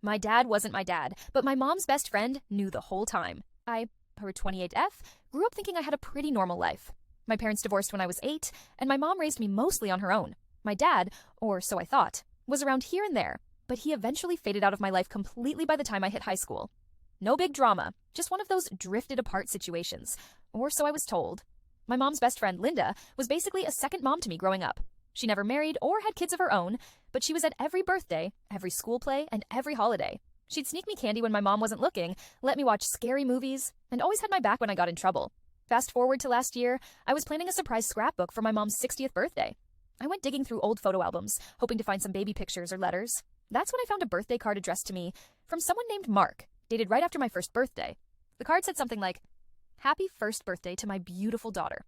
My dad wasn't my dad, but my mom's best friend knew the whole time. Her 28F, grew up thinking I had a pretty normal life. My parents divorced when I was 8, and my mom raised me mostly on her own. My dad, or so I thought, was around here and there, but he eventually faded out of my life completely by the time I hit high school. No big drama, just one of those drifted apart situations, or so I was told. My mom's best friend, Linda, was basically a second mom to me growing up. She never married or had kids of her own, but she was at every birthday, every school play, and every holiday. She'd sneak me candy when my mom wasn't looking, let me watch scary movies, and always had my back when I got in trouble. Fast forward to last year, I was planning a surprise scrapbook for my mom's 60th birthday. I went digging through old photo albums, hoping to find some baby pictures or letters. That's when I found a birthday card addressed to me from someone named Mark, dated right after my first birthday. The card said something like, "Happy first birthday to my beautiful daughter.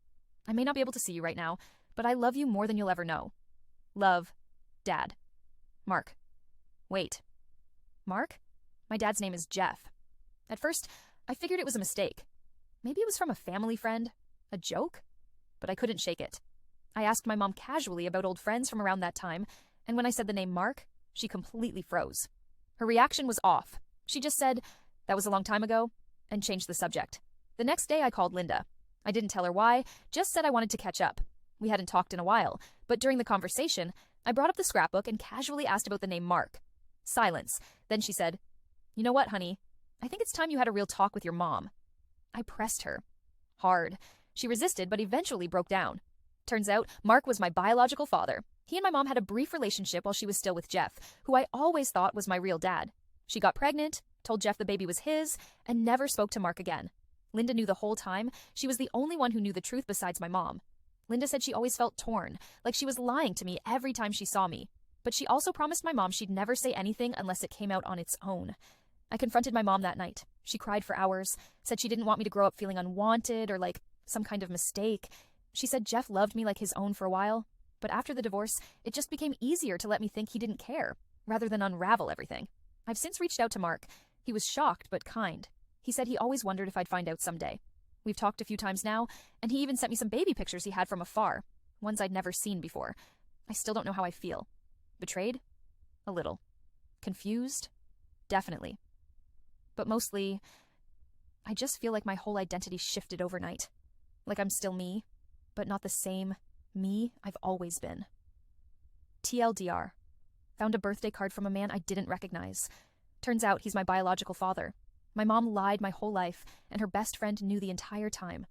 I may not be able to see you right now, but I love you more than you'll ever know. Love, Dad. Mark." Wait. Mark? My dad's name is Jeff. At first, I figured it was a mistake. Maybe it was from a family friend, a joke? But I couldn't shake it. I asked my mom casually about old friends from around that time, and when I said the name Mark, she completely froze. Her reaction was off. She just said, "That was a long time ago," and changed the subject. The next day, I called Linda. I didn't tell her why, just said I wanted to catch up. We hadn't talked in a while, but during the conversation, I brought up the scrapbook and casually asked about the name Mark. Silence. Then she said, "You know what, honey? I think it's time you had a real talk with your mom." I pressed her. Hard. She resisted, but eventually broke down. Turns out, Mark was my biological father. He and my mom had a brief relationship while she was still with Jeff, who I always thought was my real dad. She got pregnant, told Jeff the baby was his, and never spoke to Mark again. Linda knew the whole time. She was the only one who knew the truth besides my mom. Linda said she always felt torn, like she was lying to me every time she saw me. But she also promised my mom she'd never say anything unless it came out on its own. I confronted my mom that night. She cried for hours, said she didn't want me to grow up feeling unwanted or like some kind of mistake. She said Jeff loved me like his own for a while, but after the divorce, it just became easier to let me think he didn't care, rather than unravel everything. I've since reached out to Mark. He was shocked but kind. He said he always wondered if I'd find out someday. We've talked a few times now, and he even sent me some baby pictures he had from afar, ones I'd never seen before. I still don't know how I feel. Betrayed? A little. Confused? Definitely. But mostly, I just feel like my whole identity shifted overnight. Like I'm still me, but not the same me I've always been. TLDR. Found a birthday card from a man I didn't recognize. Turns out he's my biological father. My mom lied my whole life, and her best friend knew the entire time.